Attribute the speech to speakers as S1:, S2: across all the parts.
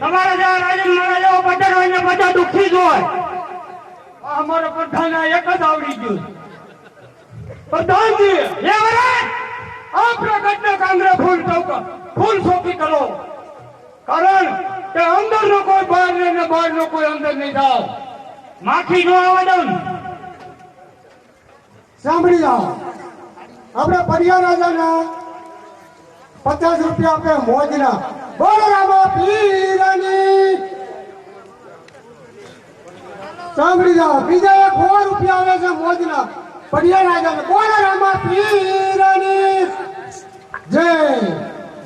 S1: તમારા જેવા રાજન મારા જેવો પટેલ હોય ને બધા દુઃખી જ હોય. અમારો પ્રધાન એક જ આવડી ગયું. પ્રધાનજી એ વરાય આ પ્રગટને કાંગરે ફૂલ સોંપી કરો. કારણ કે અંદર નો કોઈ બહાર ને બહાર નો કોઈ અંદર નહીં જાવ. માખી નો આવે દઉં.
S2: સાંભળી જાઓ, આપણે પરિયા રાજાના 50 રૂપિયા આપે મોજના. બોલ રામા પીરની. સાંભળી જાઓ, બીજા 100 રૂપિયા આવે છે મોજના પરિયા રાજાને. બોલ રામા પીરની જય.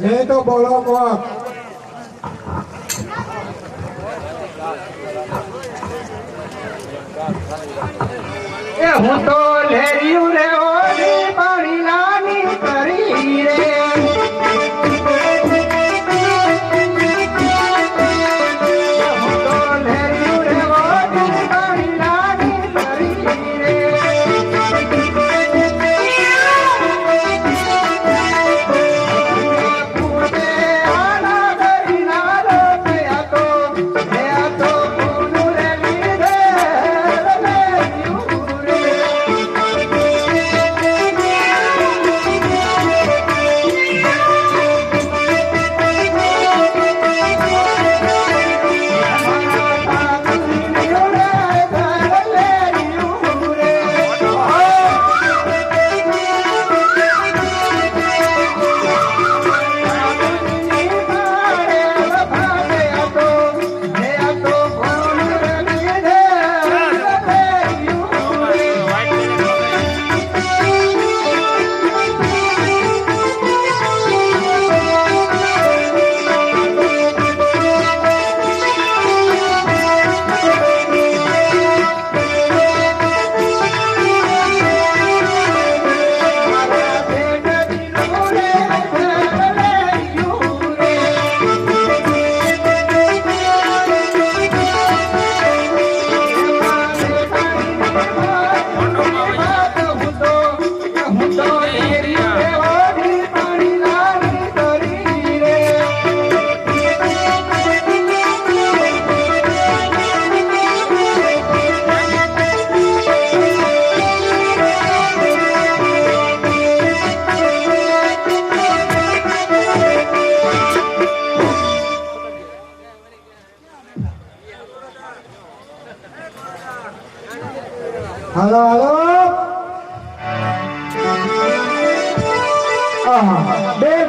S2: જય તો બોલો કોક.
S1: એ હું તો લેરિયું રે ઓલી પાણી નાની કરી રે.
S2: હાલો હાલો.
S3: બેગ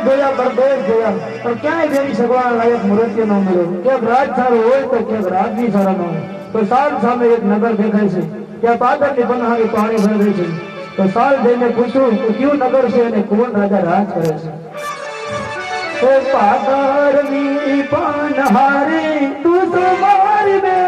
S3: જોયા પણ ક્યાંય જેવી સગવાન લાયક મૂર્તિ ન મળ્યો. ક્યાંક રાજ સારું હોય તો ક્યાંક રાજની સારા ન હોય. તો સાલ સામે એક નગર દેખાય છે, ત્યાં પાદરની પનહારી પાણી ભરાઈ છે. તો સાલ જઈને પૂછ્યું કે કયું નગર છે અને કોણ રાજા રાજ કરે છે. તો પાદરની પનહારી તું તો મારી બેન.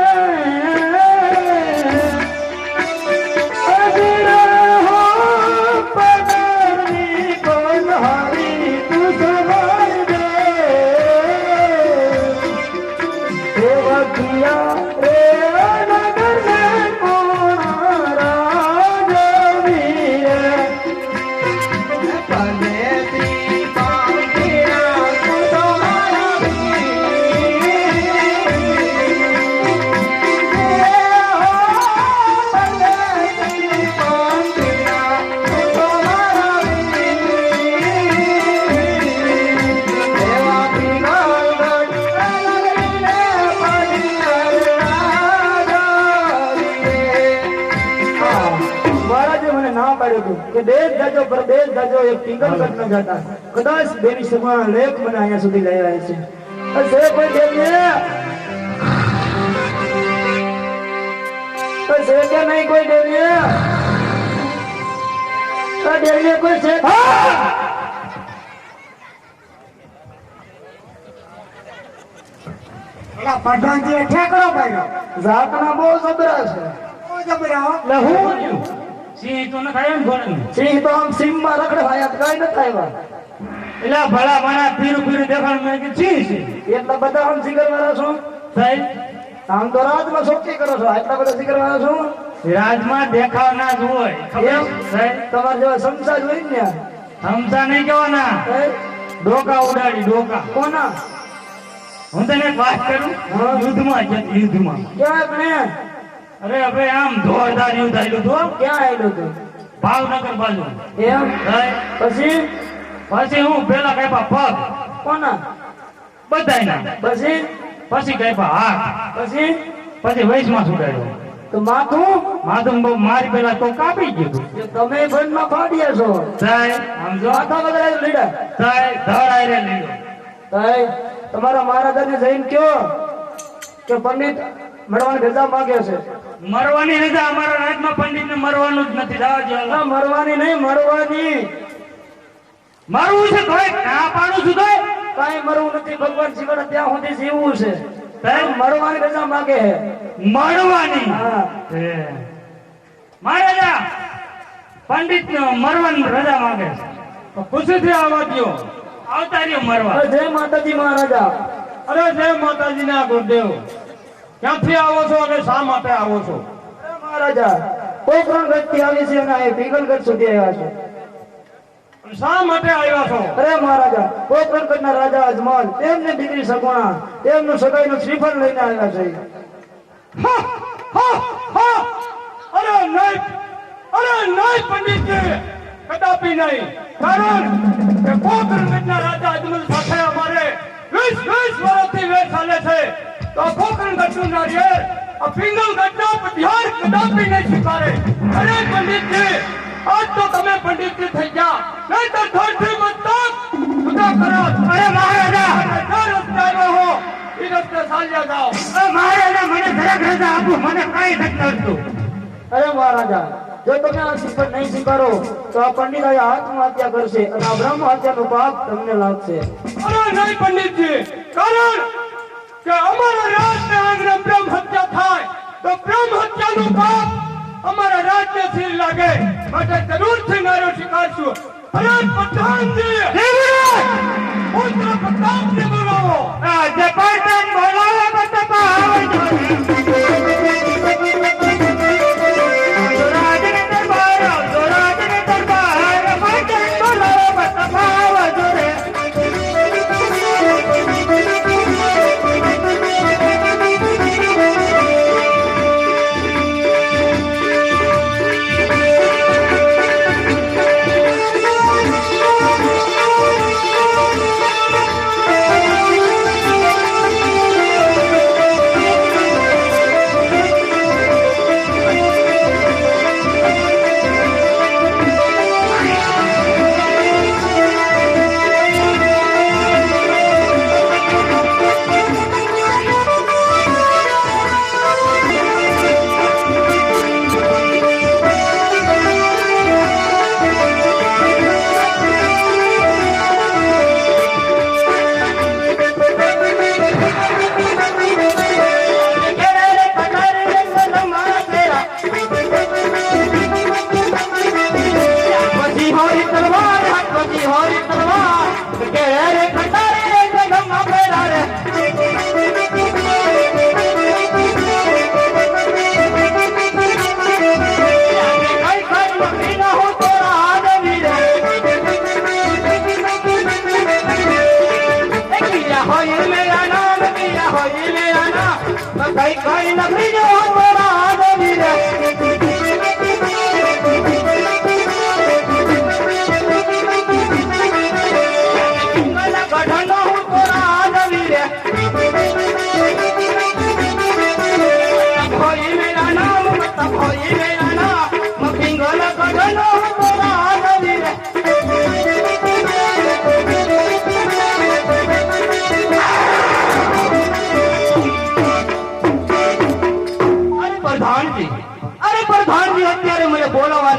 S3: કે દેશ જાજો પરદેશ જાજો એક પિંગલ કટ ન જાતા. કદાચ દેવી સગવાન લેખ મને અહીંયા સુધી લઈ આવ્યા છે. છે કોઈ દેવી તો છે કે નહીં કોઈ દેવી? તો દેવી કોઈ છે?
S2: એલા પ્રધાનજી ઠેકડો પાડ્યો.
S3: જાતના બહુ જબરા છે.
S2: બહુ જબરા.
S3: લે હું
S1: સિંહ તો ન થાય એમ ઘોડે.
S3: સિંહ તો આમ સીમમાં રખડે ભાઈ કઈ ન થાય.
S1: એલા ભલા મારા પીરું દેખાડ મેં કે સિંહ છે.
S3: એટલા બધા આમ સિંગર વાળા છો
S1: સાહેબ?
S3: આમ તો રાજમાં શોખી કરો છો, આટલા બધા સિંગર વાળા છો.
S1: રાજમાં દેખાવના જ હોય.
S3: એમ?
S1: સાહેબ
S3: તમારા જેવા સંસાર હોય ને
S1: હમસા નહીં કહેવાના.
S3: સાહેબ?
S1: ડોકા ઉડાડી ડોકા.
S3: કોના?
S1: હું તને એક વાત કરું
S3: હા.
S1: યુદ્ધમાં છે યુદ્ધમાં
S3: ક્યાં કણે
S1: અરે હવે આમ જોરદાર યુદ્ધ આવેલું તો
S3: ક્યાં આવેલું તું
S1: ભાવનગર બાજુ
S3: એમ
S1: ભાઈ
S3: પછી
S1: પછી હું પેલા કાપ્યા પગ
S3: કોના
S1: બધાયના
S3: પછી
S1: પછી કાપ્યા હાથ
S3: પછી
S1: પછી વૈશમાં સુડાડ્યો
S3: તો માથું
S1: માધુમ બહુ મારી પેલા તો કાપી ગયું
S3: એ તમે બંધમાં ફાડ્યા છો
S1: સાહેબ આમ જો
S3: માથા બગડાય લીડા
S1: સાહેબ ધડ આયરે લીધો
S3: તાઈ તમારા મહારાજાને જઈને કયો કે પંડિત મળવાની રજા માંગે છે
S1: મરવાની રજા અમારા રાજમાં પંડિત ને મરવાનું જ નથી દાવાજી
S3: ના મરવાની નહીં મરવાની
S1: મરવું છે તોય ના પાડું છું તોય
S3: કાંઈ મરવું નથી ભગવાન શિવને ત્યાં સુધી જીવવું છે
S1: સાહેબ
S3: મરવાની રજા માંગે છે
S1: મરવાની
S3: હા
S1: હે. મહારાજા પંડિત મરવાની રજા માંગે છે ખુશીથી આવવા દ્યો આવતા રહ્યો મરવા
S3: જય માતાજી મહારાજા
S1: અરે જય માતાજી ના ગુરુદેવ ક્યાંથી આવો છો અને શા માટે આવો છો
S3: અરે મહારાજા પોખરણ ગઢથી આવી છે અને આ પીગલગઢ સુધી આવ્યા છે
S1: અને શા માટે આવ્યા છો
S3: અરે મહારાજા પોખરણ ગઢના રાજા અજમલ તેમની દીકરી સગુણા તેમનું સગાઈનું શ્રીફળ લઈને આવ્યા છે
S1: હા, હા, હા. અરે નહીં પંડિતજી કદાપી નહીં કારણ કે પોખરણગઢના રાજા અજમલ સાથે અમારે 20 વર્ષથી વેર ચાલે છે તો પોખરણગઢનું નારિયેળ આ પિંગલગઢનો પટિયાર કદાપી નહીં સ્વીકારે અરે પંડિતજી આજ તો તમે પંડિતજી થઈ ગયા નહીં તો ધરતી મતલબ જુદા કરો અરે મહારાજા જો રસ્તે આવ્યો હો એ રસ્તે ચાલ્યા જાઓ મહારાજા મને જરાક રજા આપો મને કાંઈ નથી નડતું
S3: અરે મહારાજા જો તમે આ શ્રીફળ નહીં સ્વીકારો તો આ પંડિત આત્મહત્યા કરશે અને આ બ્રહ્મ હત્યાનું પાપ તમને લાગશે
S1: અરે નહીં પંડિતજી કારણ કે અમારા રાજને આંગણે બ્રહ્મ હત્યા થાય તો બ્રહ્મ હત્યાનું પાપ અમારા રાજને સિર લાગે માટે જરૂરથી નારો સ્વીકારશું અરે પઠાણજી પુત્ર પ્રતાપને બોલાવો જે પઠાણ બોલાવે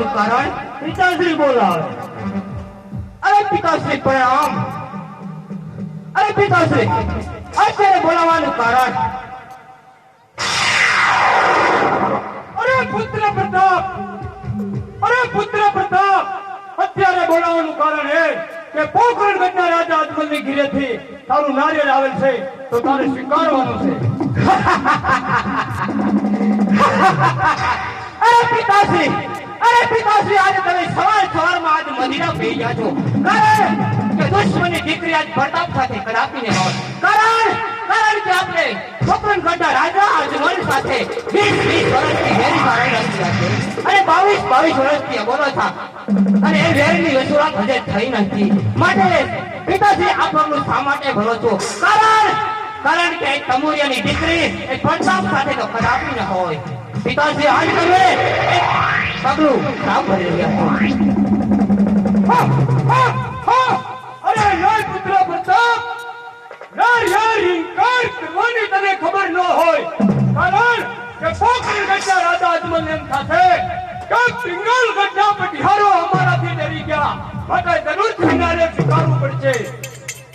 S3: કારણ પિતાશ્રી બોલાવે અરે પિતાશ્રી પ્રણામ અરે પિતાશ્રી અત્યારે બોલાવવાનું કારણ
S1: અરે પુત્ર પ્રતાપ અત્યારે બોલાવવાનું કારણ એ કે પોખરણગઢના રાજા અજમલની ઘીરેથી તારું નારિયેળ આવેલ છે તો તારે સ્વીકારવાનું છે
S3: અરે પિતાશ્રી આજે તમે સવારમાં આજ મદીના પી ગયા છો કારણ કે દુશ્મનની દીકરી આજ પ્રતાપ સાથે કદાપીને હોત કારણ
S1: કારણ કે આપણે છોકરનગઢના રાજા અજમલ સાથે 20 વર્ષથી વેરી મારેલા છે અને 22 વર્ષથી બોલો છો અને એ વેરની વસૂલાત હજે થઈ નથી માટે પિતાજી આ પગલું શા માટે ભરો છો કારણ કે તમુરિયાની દીકરી એ પ્રતાપ સાથે તો કદાપી ન હોય પિતાજી આજ તમે એક પગલું કામ કરી રહ્યા છો અરે નહીં પુત્ર પ્રતાપ યાર ઇનકાર કરવાની તને ખબર ન હોય કારણ કે છોકરનગઢના રાજા અજમલ એમ થશે કે પિંગલગઢના પટિયારો અમારાથી ડરી ગયા માટે જરૂરથી નારે સ્વીકારવું પડશે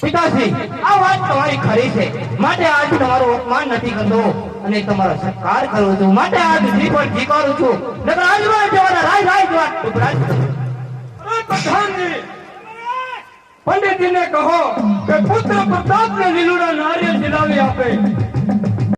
S1: પિતાજી આ વાત તમારી ખરી છે માટે આજ તમારો અપમાન નથી કરતો અને તમારો સત્કાર કરું છું માટે આજ જીવન જીવાડું છું નકર આજમાં જવાના રાજ ઉપરાજ અરે પ્રધાનજી પંડિતજીને કહો કે પુત્ર પ્રતાપને લીલુડા નારિયેળ દિલાવી આપે